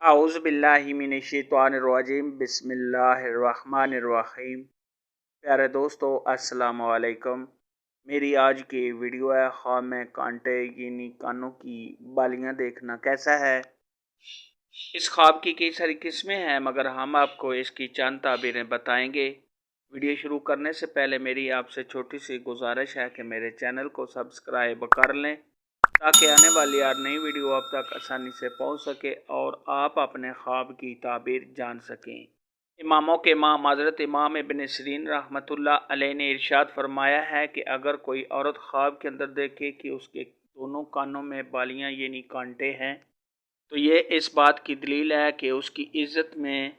अऊज़ु बिल्लाहि मिनश्शैतानिर्रजीम बिस्मिल्लाहिर्रहमानिर्रहीम। प्यारे दोस्तों, अस्सलाम वालेकुम। मेरी आज की वीडियो है ख्वाब में कांटे यानी कानों की बालियां देखना कैसा है। इस ख्वाब की कई सारी किस्में हैं, मगर हम आपको इसकी चंद ताबीरें बताएंगे। वीडियो शुरू करने से पहले मेरी आपसे छोटी सी गुजारिश है कि मेरे चैनल को सब्सक्राइब कर लें ताकि आने वाली हर नई वीडियो आप तक आसानी से पहुंच सके और आप अपने ख्वाब की ताबीर जान सकें। इमामों के इमाम हज़रत इमाम इब्न सिरीन रहमतुल्लाह अलैह ने इरशाद फरमाया है कि अगर कोई औरत ख्वाब के अंदर देखे कि उसके दोनों कानों में बालियां यानी कांटे हैं, तो ये इस बात की दलील है कि उसकी इज़्ज़त में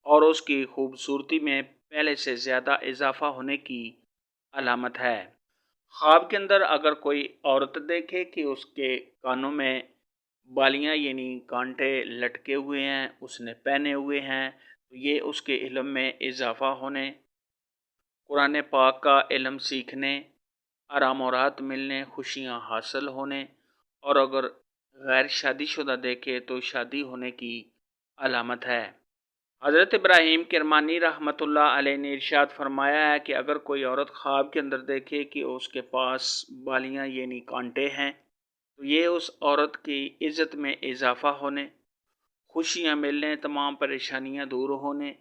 और उसकी खूबसूरती में पहले से ज़्यादा इजाफा होने की अलामत है। ख्वाब के अंदर अगर कोई औरत देखे कि उसके कानों में बालियां यानी कांटे लटके हुए हैं, उसने पहने हुए हैं, तो ये उसके इल्म में इजाफा होने, कुरान पाक का इल्म सीखने, आराम और राहत मिलने, खुशियां हासिल होने, और अगर गैर शादीशुदा देखे तो शादी होने की अलामत है। हज़रत इब्राहीम किरमानी रहमतुल्लाह अलैह ने इरशाद फरमाया है कि अगर कोई औरत ख्वाब के अंदर देखे कि उसके पास बालियां यानी कांटे हैं, तो ये उस औरत की इज़्ज़त में इजाफा होने, खुशियां मिलने, तमाम परेशानियां दूर होने,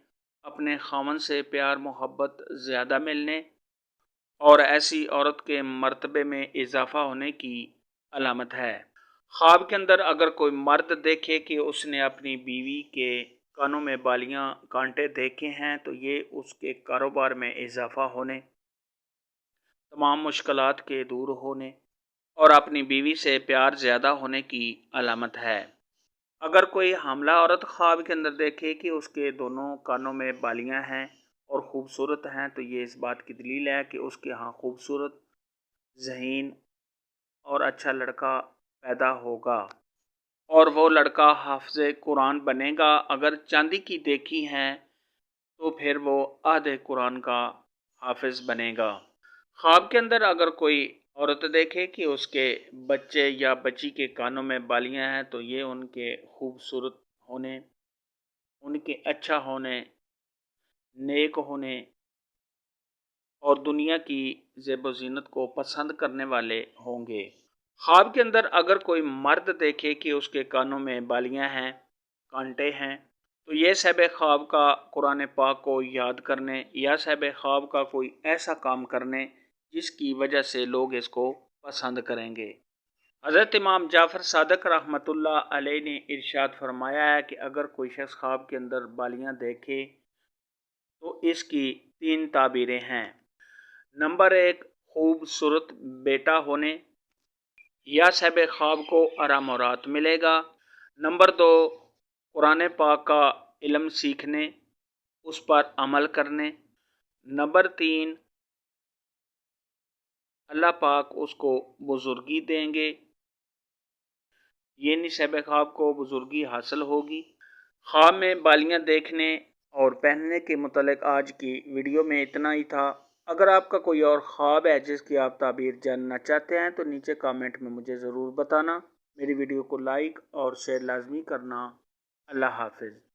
अपने खामन से प्यार मोहब्बत ज़्यादा मिलने और ऐसी औरत के मर्तबे में इजाफा होने की अलामत है। ख्वाब के अंदर अगर कोई मर्द देखे कि उसने अपनी बीवी के कानों में बालियां कांटे देखे हैं, तो ये उसके कारोबार में इजाफा होने, तमाम मुश्किलात के दूर होने और अपनी बीवी से प्यार ज़्यादा होने की अलामत है। अगर कोई हमला औरत ख्वाब के अंदर देखे कि उसके दोनों कानों में बालियां हैं और ख़ूबसूरत हैं, तो ये इस बात की दलील है कि उसके यहाँ खूबसूरत, ज़हीन और अच्छा लड़का पैदा होगा और वो लड़का हाफ़िज़ कुरान बनेगा। अगर चांदी की देखी हैं तो फिर वो आधे कुरान का हाफ़िज़ बनेगा। ख्वाब के अंदर अगर कोई औरत देखे कि उसके बच्चे या बच्ची के कानों में बालियां हैं, तो ये उनके खूबसूरत होने, उनके अच्छा होने, नेक होने और दुनिया की ज़ेब ज़ीनत को पसंद करने वाले होंगे। ख्वाब के अंदर अगर कोई मर्द देखे कि उसके कानों में बालियां हैं, कांटे हैं, तो ये साहिब ख्वाब का कुरान पाक को याद करने या साहिब ख्वाब का कोई ऐसा काम करने जिसकी वजह से लोग इसको पसंद करेंगे। हज़रत इमाम जाफ़र सादिक रहमतुल्लाह अलैह ने इरशाद फरमाया है कि अगर कोई शख्स ख्वाब के अंदर बालियां देखे तो इसकी 3 ताबीरें हैं। नंबर 1, खूबसूरत बेटा होने या साहिब ख्वाब को आराम और राहत मिलेगा। नंबर 2, कुरान पाक का इल्म सीखने, उस पर अमल करने। नंबर 3, अल्लाह पाक उसको बुजुर्गी देंगे, ये नहीं साहिब ख्वाब को बुजुर्गी हासिल होगी। ख्वाब में बालियां देखने और पहनने के मुतल्लिक़ आज की वीडियो में इतना ही था। अगर आपका कोई और ख्वाब है जिसकी आप ताबीर जानना चाहते हैं तो नीचे कमेंट में मुझे ज़रूर बताना। मेरी वीडियो को लाइक और शेयर लाजमी करना। अल्लाह हाफ़िज़।